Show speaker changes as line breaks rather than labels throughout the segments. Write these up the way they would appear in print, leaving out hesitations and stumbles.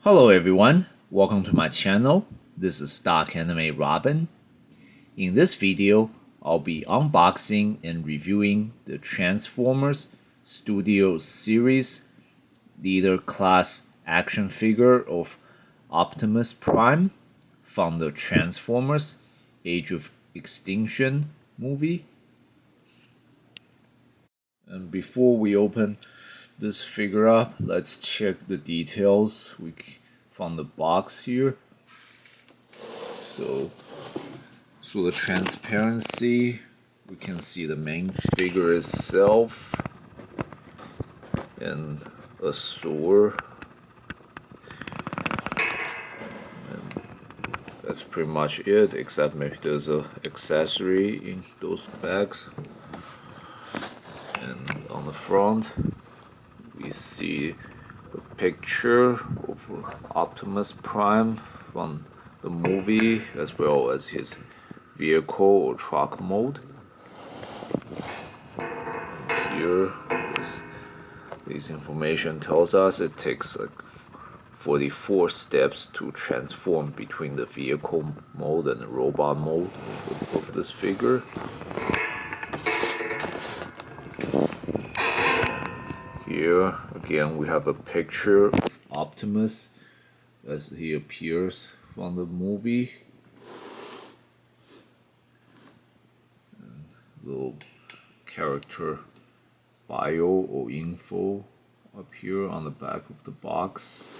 Hello everyone, welcome to my channel. This is Stock Anime Robin. In this video, I'll be unboxing and reviewing the Transformers Studio Series Leader Class action figure of Optimus Prime from the Transformers Age of Extinction movie. And before we open this figure up, let's check the details from the box here. So through the transparency, we can see the main figure itself and a sword. And that's pretty much it, except maybe there's an accessory in those bags. And on the front, we see a picture of Optimus Prime from the movie, as well as his vehicle or truck mode. Here, this information tells us it takes like 44 steps to transform between the vehicle mode and the robot mode of this figure. Here again we have a picture of Optimus as he appears from the movie. And little character bio or info up here on the back of the box.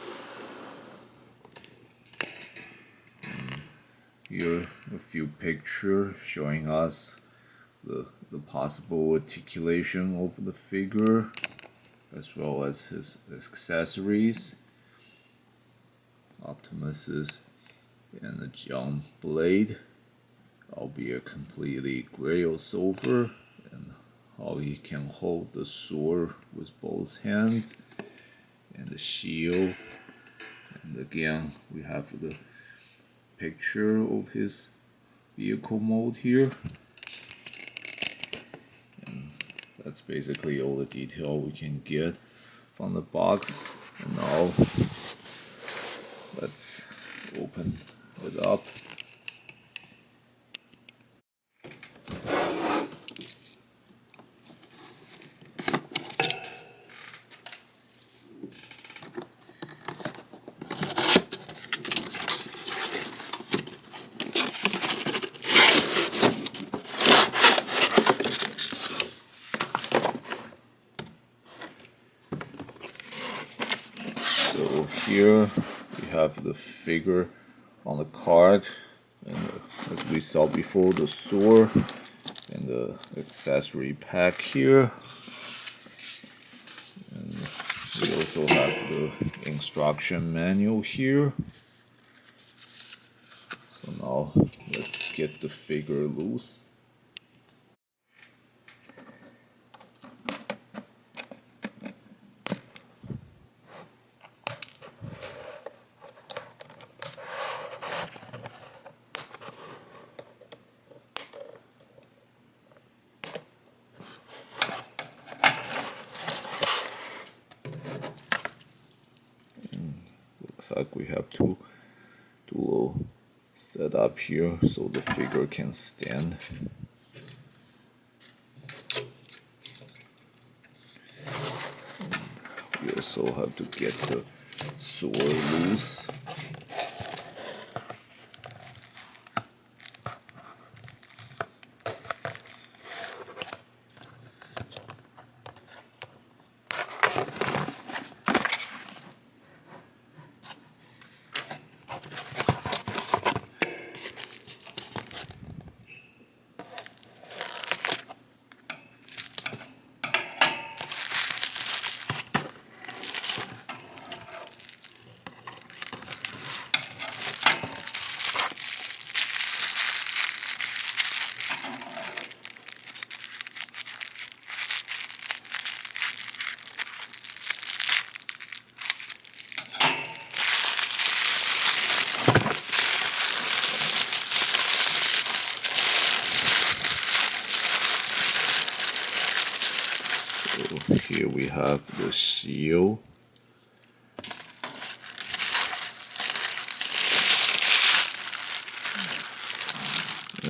And here a few pictures showing us the possible articulation of the figure, as well as his accessories. Optimus is in a giant blade, albeit completely gray or silver, and how he can hold the sword with both hands, and the shield. And again, we have the picture of his vehicle mode here. That's basically all the detail we can get from the box. And now let's open it up. So here we have the figure on the card, and as we saw before, the sword and the accessory pack here. And we also have the instruction manual here. So now let's get the figure loose. Looks like we have two little set up here so the figure can stand. We also have to get the sword loose. So here we have the shield.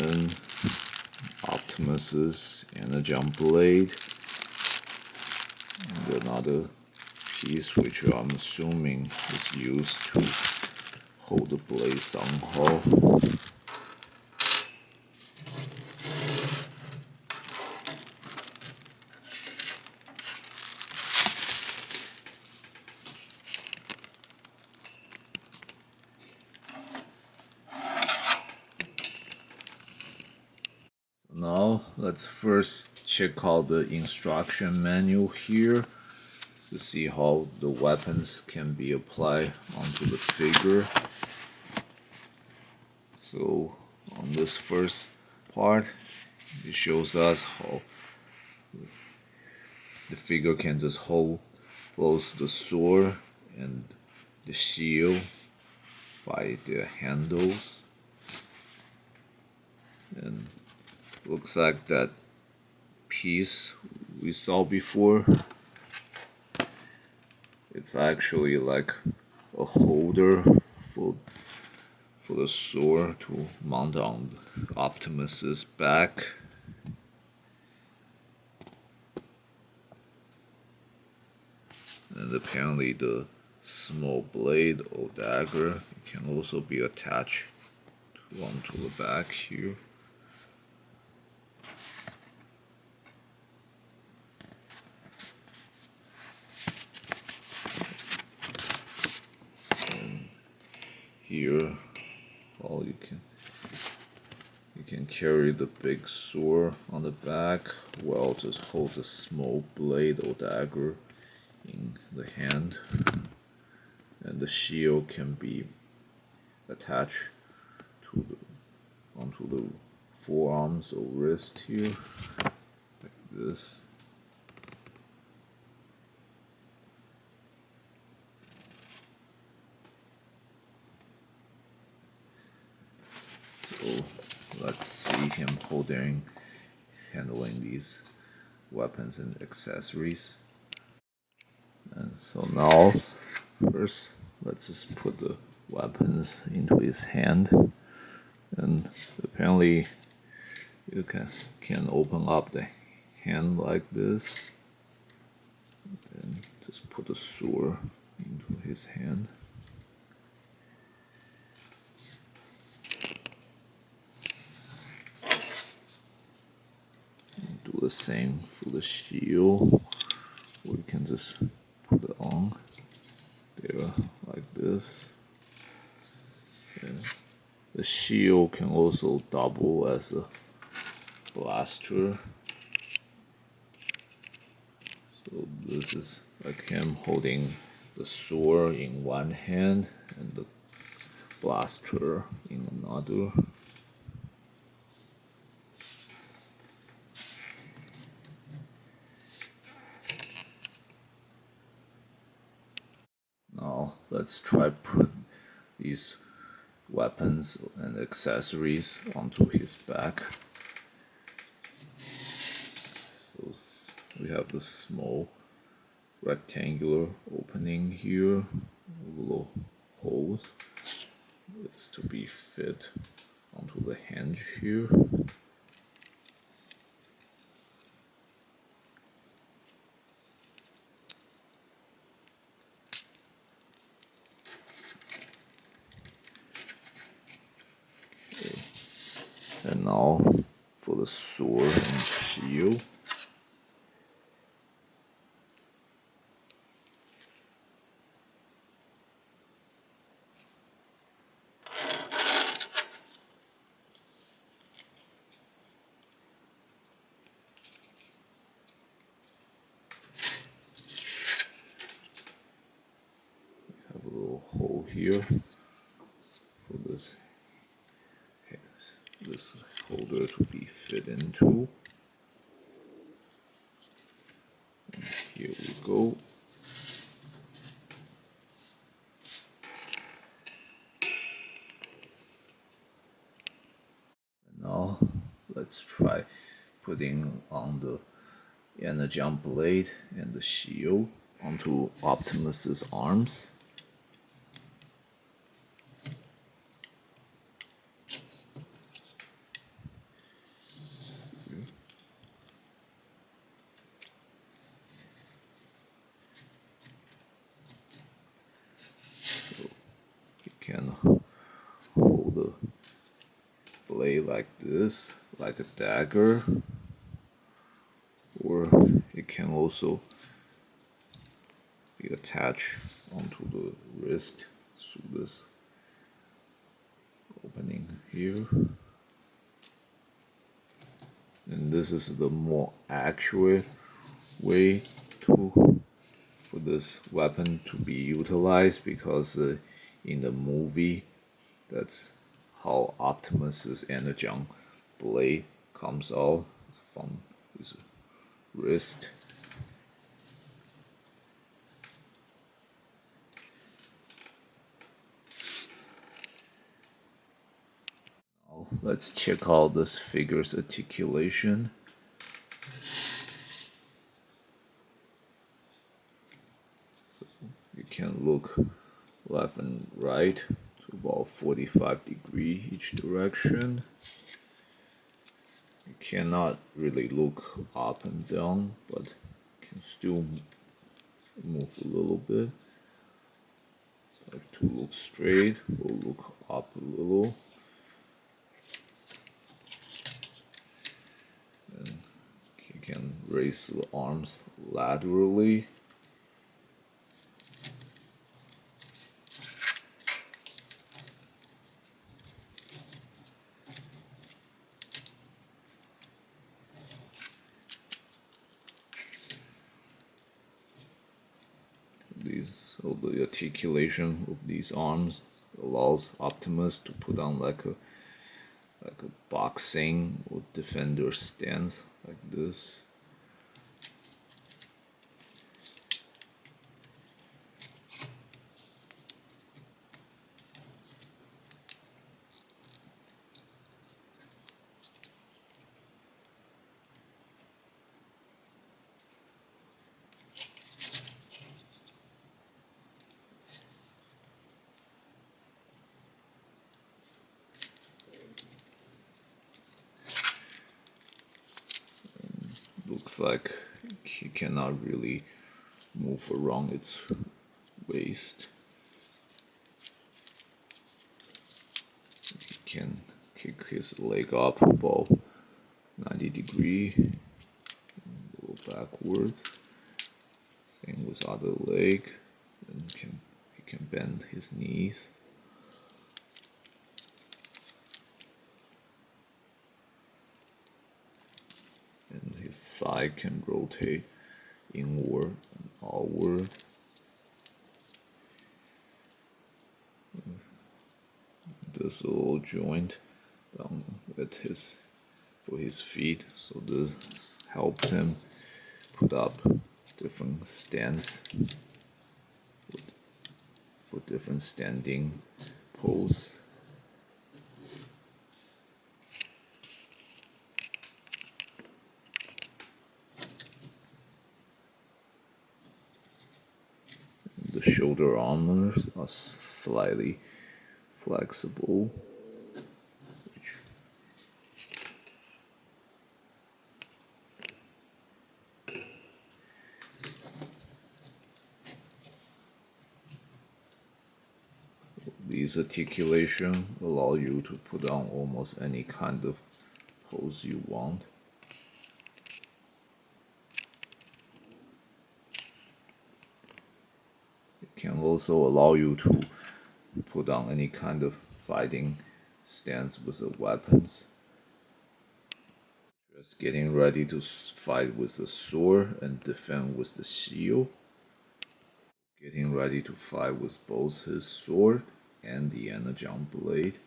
and Optimus's energon blade, and another piece which I'm assuming is used to hold the blade somehow. Now let's first check out the instruction manual here to see how the weapons can be applied onto the figure. So on this first part, it shows us how the figure can just hold both the sword and the shield by their handles. And looks like that piece we saw before, it's actually like a holder for the sword to mount on Optimus's back. And apparently the small blade or dagger can also be attached onto the back here. And here, well, you can carry the big sword on the back while just hold the small blade or dagger in the hand, and the shield can be attached onto the forearms or wrist here, like this. So let's see him handling these weapons and accessories. And so now, first, let's just put the weapons into his hand. And apparently, you can open up the hand like this, and just put the sword into his hand. And do the same for the shield. We can just put it on there like this. And the shield can also double as a blaster. So this is like him holding the sword in one hand and the blaster in another. Now let's try put these weapons and accessories onto his back. So we have this small rectangular opening here, little holes. It's to be fit onto the hinge here. Okay. And now for the sword and shield. Have a little hole here for this holder to be fit into. And here we go. And now let's try putting on the energon blade and the shield onto Optimus's arms. can hold the blade like this, like a dagger, or it can also be attached onto the wrist through this opening here. And this is the more accurate way for this weapon to be utilized, because in the movie, that's how Optimus's energon blade comes out from his wrist. Now let's check out this figure's articulation. So you can look left and right to about 45 degrees each direction. You cannot really look up and down, but can still move a little bit. Like to look straight, we'll look up a little. And you can raise the arms laterally. So the articulation of these arms allows Optimus to put on like a boxing or defender stance like this. Looks like he cannot really move around its waist. He can kick his leg up about 90 degrees, go backwards. Same with other leg. And he can bend his knees. And his thigh can rotate inward and outward. There's a little joint down at for his feet, so this helps him put up different stance for different standing pose. The shoulder armors are slightly flexible. These articulation allow you to put on almost any kind of pose you want. It can also allow you to put on any kind of fighting stance with the weapons. Just getting ready to fight with the sword and defend with the shield. Getting ready to fight with both his sword and the energon blade.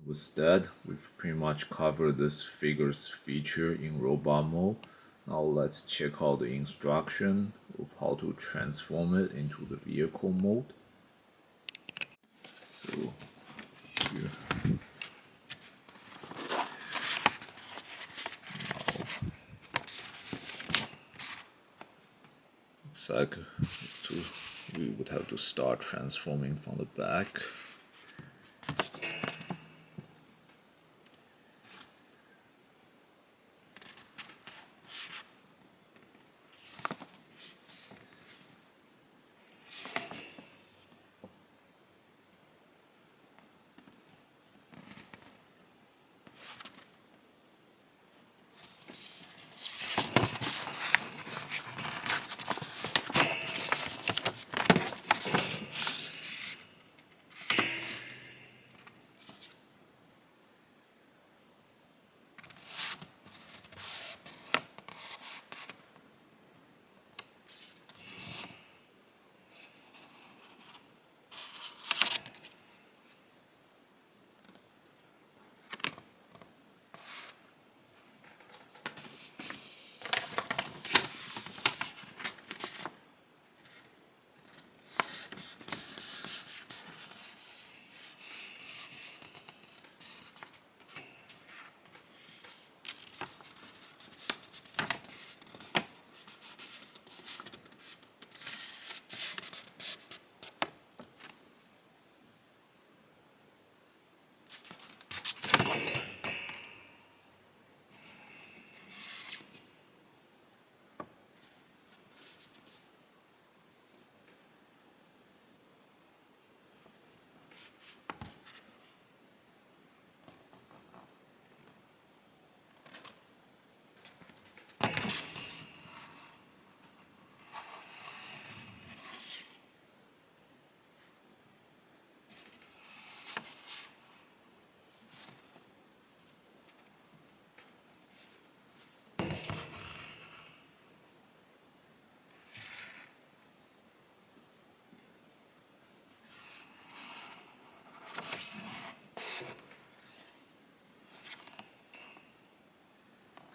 With that, we've pretty much covered this figure's feature in robot mode. Now let's check out the instruction of how to transform it into the vehicle mode. So here, looks like we would have to start transforming from the back.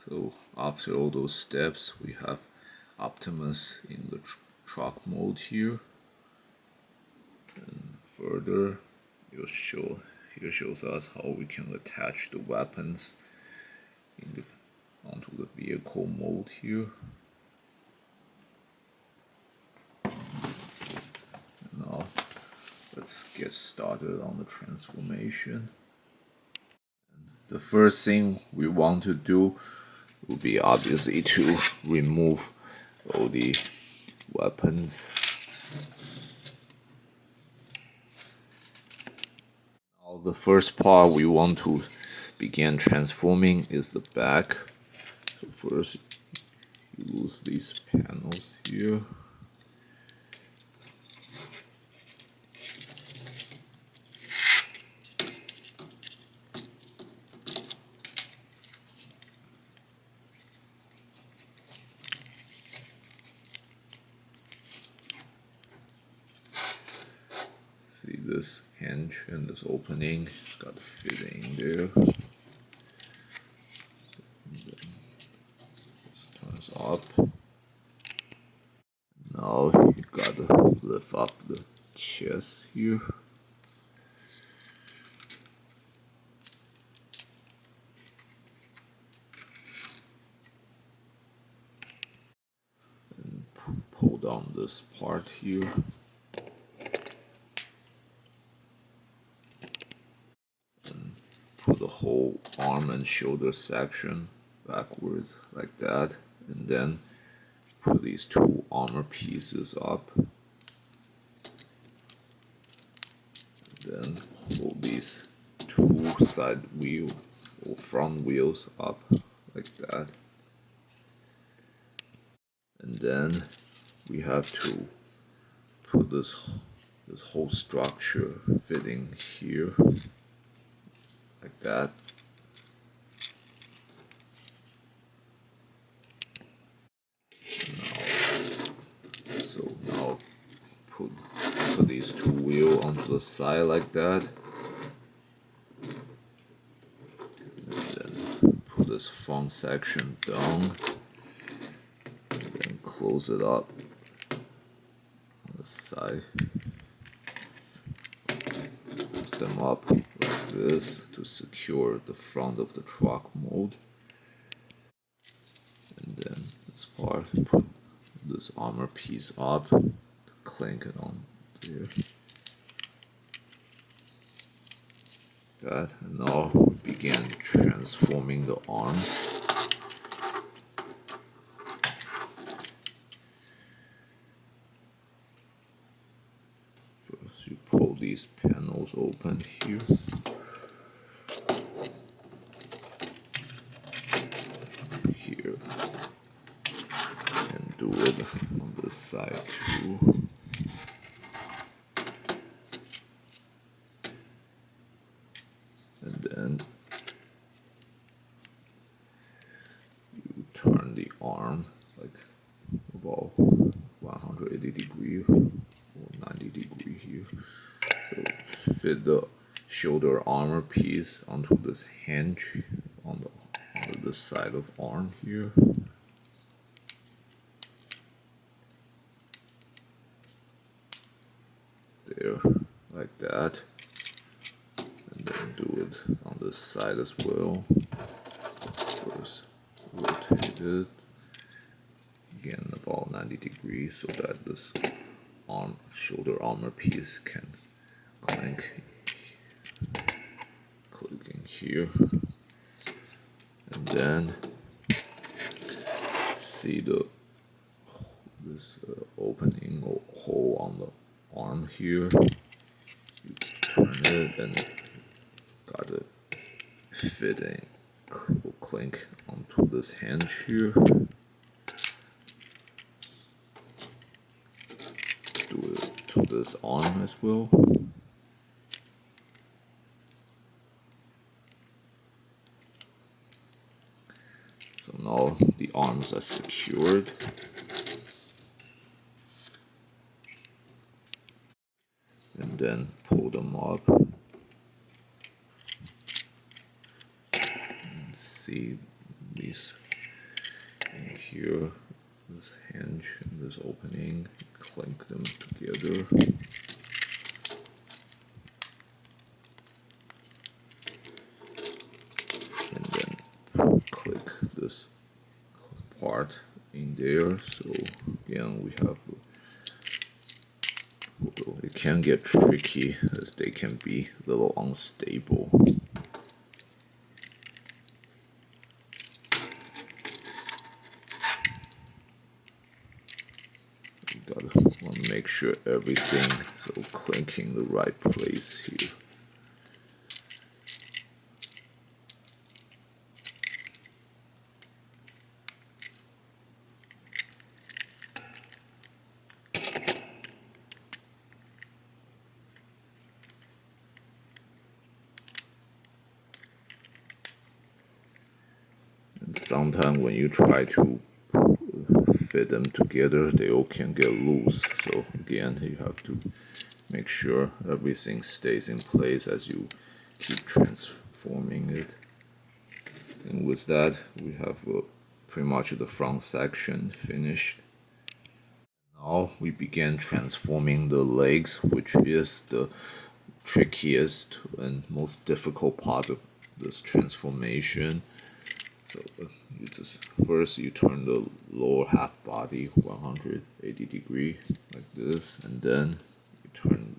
So after all those steps, we have Optimus in the truck mode here. And further, here shows us how we can attach the weapons onto the vehicle mode here. Now let's get started on the transformation. The first thing we want to do will be obviously to remove all the weapons. Now the first part we want to begin transforming is the back. So first you lose these panels here. See this hinge and this opening, got to fit in there. This turns up. Now you gotta lift up the chest here. And pull down this part here. Put the whole arm and shoulder section backwards like that, and then put these two armor pieces up. Then hold these two side wheels or front wheels up like that. And then we have to put this whole structure fitting here like that. Now put these two wheels onto the side like that. And then put this front section down. close it up on the side. Close them up like this to secure the front of the truck mold. And then this part, put this armor piece up, clank it on there. That, and now we begin transforming the arms. First, you pull these panels open here. Here. And do it on this side too. And then you turn the arm like about 180 degree or 90 degree here. So fit the shoulder armor piece onto this hinge on this side of arm here. There, like that. And then do it on this side as well. First, rotate it again about 90 degrees so that this shoulder armor piece can clank, clicking here, and then see this opening or hole on the arm here. You turn it and got it fitting clink onto this hinge here. Do it to this arm as well. So now the arms are secured. And then pull them up. And see these in here, this hinge and this opening, clink them together. And then click this part in there. So again, we have, it can get tricky as they can be a little unstable. You want to make sure everything so clinking the right place here. Sometimes when you try to fit them together, they all can get loose. So again, you have to make sure everything stays in place as you keep transforming it. And with that, we have pretty much the front section finished. Now we begin transforming the legs, which is the trickiest and most difficult part of this transformation. So you just first you turn the lower half body 180 degree like this, and then you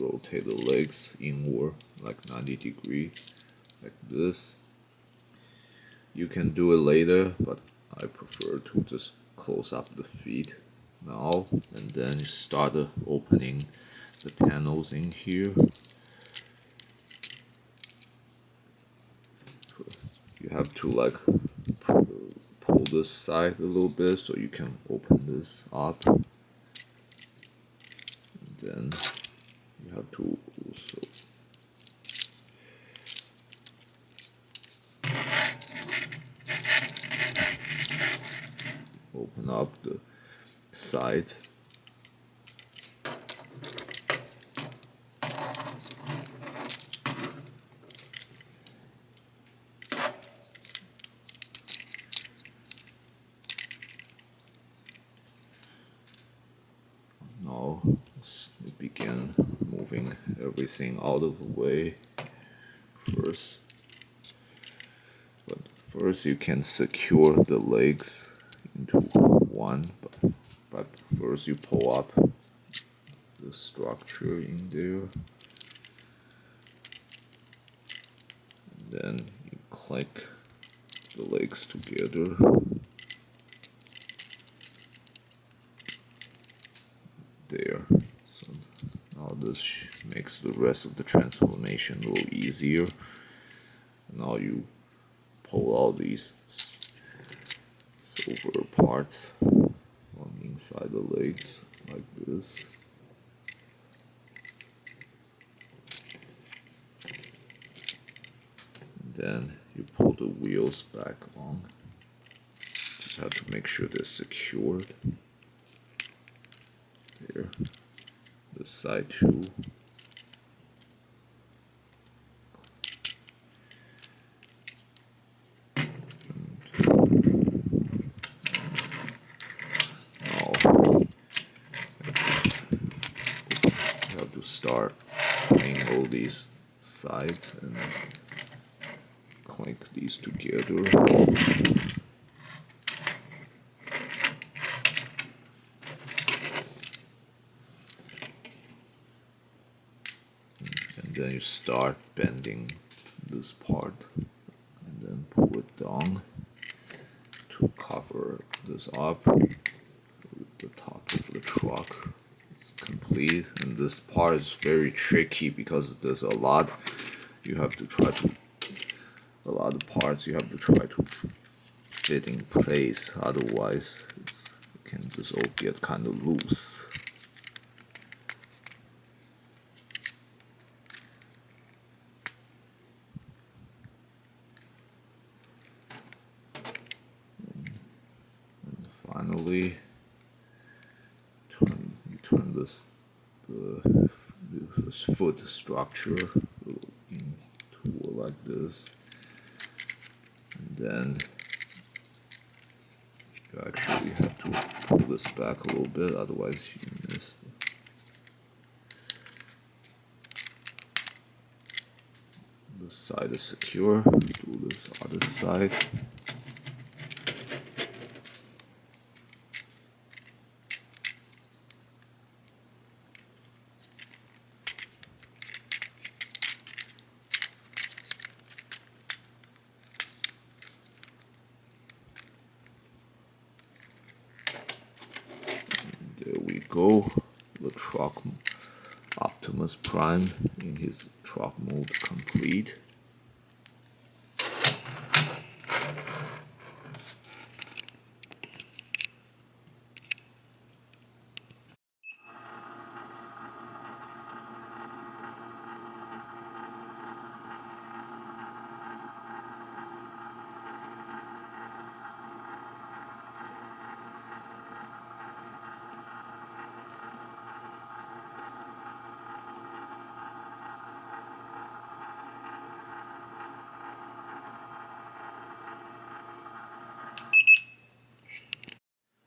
rotate the legs inward like 90 degree like this. You can do it later, but I prefer to just close up the feet now, and then you start opening the panels in here. You have to like pull this side a little bit so you can open this up, and then you have to also open up the sides. Let's begin moving everything out of the way first. But first you can secure the legs into one, but first you pull up the structure in there. And then you click the legs together. There. So now this makes the rest of the transformation a little easier. Now you pull all these silver parts on inside the legs like this. And then you pull the wheels back on. Just have to make sure they're secured. There. This side too. Start putting all these sides and clink these together. And then you start bending this part and then pull it down to cover this up with the top of the truck. Complete, and this part is very tricky because there's a lot you have to try to parts you have to try to fit in place, otherwise it can just all get kind of loose. And finally turn this foot structure into like this, and then you actually have to pull this back a little bit, otherwise you miss this side is secure. Do this other side. There we go, the truck Optimus Prime in his truck mode complete.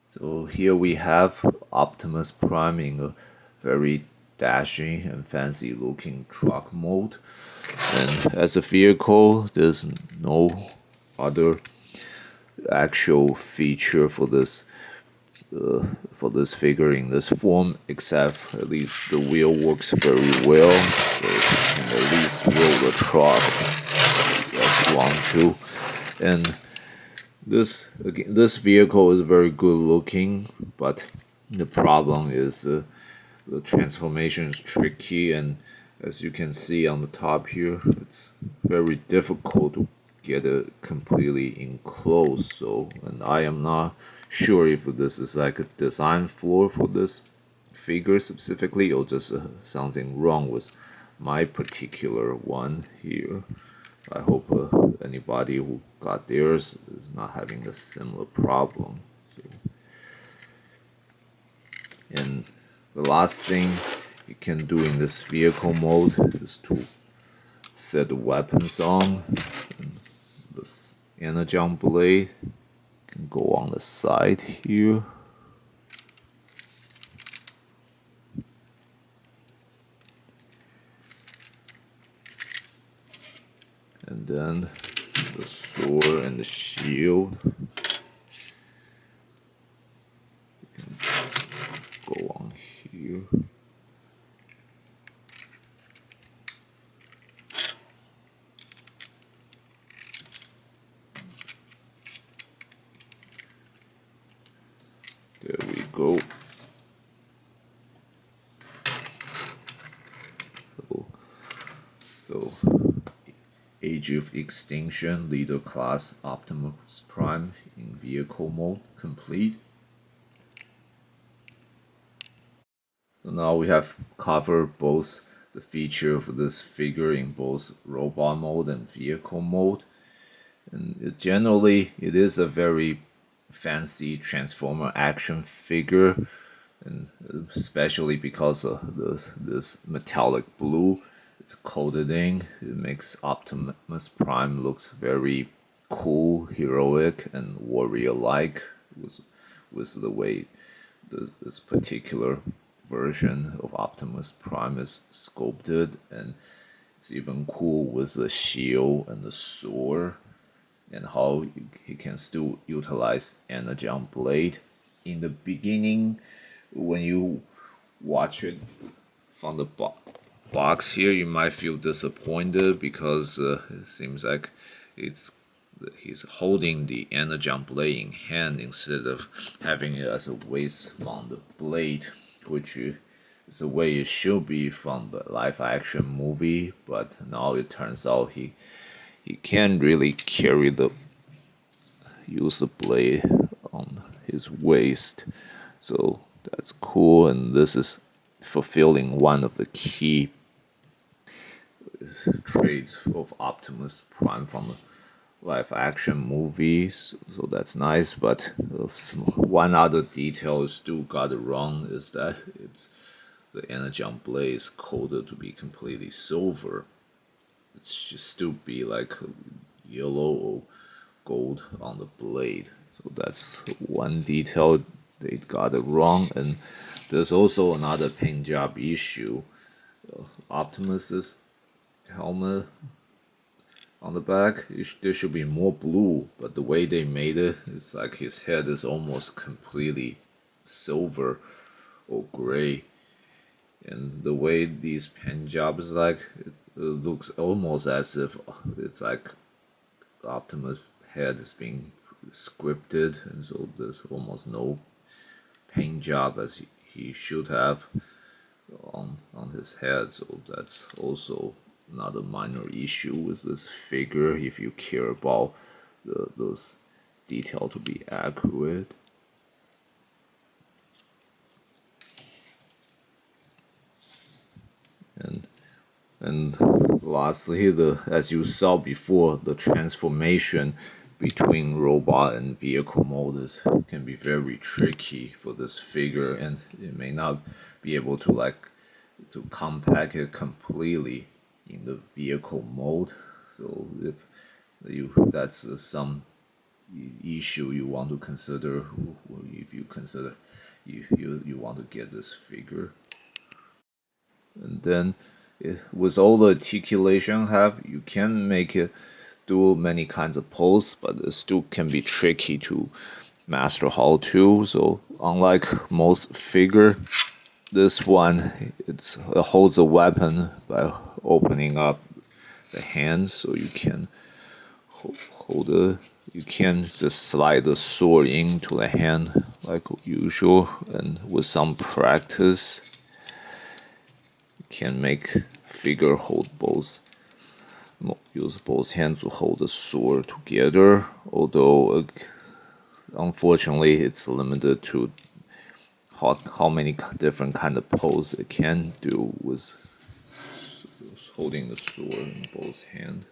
So here we have Optimus Prime in a very dashing and fancy looking truck mode, and as a vehicle there's no other actual feature for this figure in this form, except at least the wheel works very well, so you can at least roll the truck as you want to. And this vehicle is very good looking, but the problem is the transformation is tricky, and as you can see on the top here, it's very difficult to get it completely enclosed. So, and I am not sure if this is like a design flaw for this figure specifically, or just something wrong with my particular one here. I hope anybody who got theirs is not having a similar problem. So, and the last thing you can do in this vehicle mode is to set the weapons on. And this energon blade can go on the side here. and then the sword and the shield. You can go on here. There we go. So Age of Extinction, Leader Class Optimus Prime in vehicle mode complete. So now we have covered both the feature of this figure in both robot mode and vehicle mode. And generally, it is a very fancy Transformer action figure, and especially because of this metallic blue it's coated in, it makes Optimus Prime looks very cool, heroic, and warrior-like with the way this particular version of Optimus Prime is sculpted, and it's even cool with the shield and the sword, and how he can still utilize Energon Blade. In the beginning, when you watch it from the box here, you might feel disappointed because it seems like he's holding the Energon Blade in hand instead of having it as a waist-mounted blade, which is the way it should be from the live-action movie. But now it turns out he can't really use the blade on his waist, so that's cool. And this is fulfilling one of the key traits of Optimus Prime from the live-action movies, so that's nice. But one other detail still got it wrong is that the Energon Blade is coded to be completely silver. It should still be like yellow or gold on the blade. So that's one detail they got it wrong. And there's also another paint job issue. Optimus's helmet on the back, there should be more blue, but the way they made it, it's like his head is almost completely silver or gray. And the way these paint jobs it looks almost as if it's like Optimus' head is being scripted, and so there's almost no paint job as he should have on his head. So that's also another minor issue with this figure if you care about those details to be accurate. And lastly, as you saw before, the transformation between robot and vehicle mode can be very tricky for this figure, and it may not be able to compact it completely in the vehicle mode. So if that's some issue you want to consider, if you consider you want to get this figure. And then with all the articulation you can make it do many kinds of poses, but it still can be tricky to master how to. So unlike most figure, this one it holds a weapon by opening up the hand, so you can hold it. You can just slide the sword into the hand like usual, and with some practice can make figure use both hands to hold the sword together, although unfortunately it's limited to how many different kind of poses it can do with holding the sword in both hands.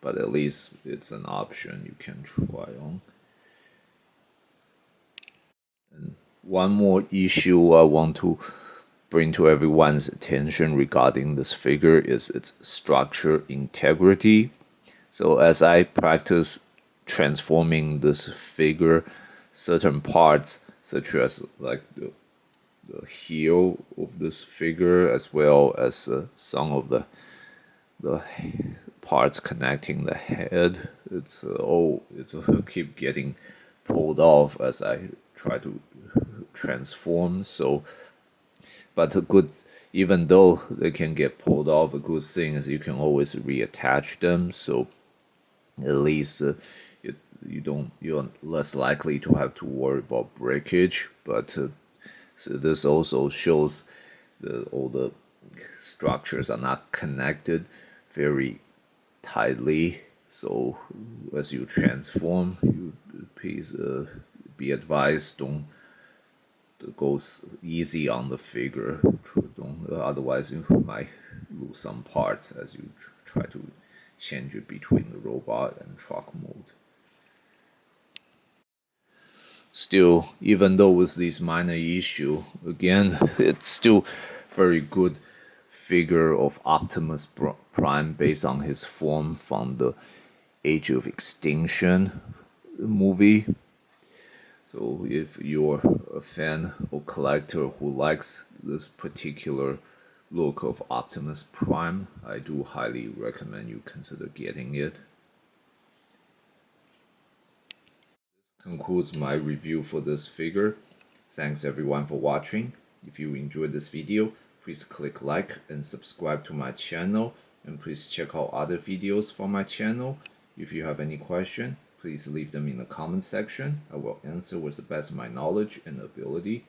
But at least it's an option you can try on. And one more issue I want to bring to everyone's attention regarding this figure is its structure integrity. So as I practice transforming this figure, certain parts such as like the heel of this figure, as well as some of the the parts connecting the head. It's keep getting pulled off as I try to transform. So, but a good, even though they can get pulled off, a good thing is you can always reattach them. So at least you're less likely to have to worry about breakage. But so this also shows all the structures are not connected very tightly. So as you transform, you please be advised, don't go easy on the figure. Don't, otherwise you might lose some parts as you try to change it between the robot and truck mode. Still, even though with this minor issue, again, it's still very good figure of Optimus Prime based on his form from the Age of Extinction movie. So if you're a fan or collector who likes this particular look of Optimus Prime, I do highly recommend you consider getting it. Concludes my review for this figure. Thanks everyone for watching. If you enjoyed this video, please click like and subscribe to my channel, and please check out other videos from my channel. If you have any question, please leave them in the comment section. I will answer with the best of my knowledge and ability.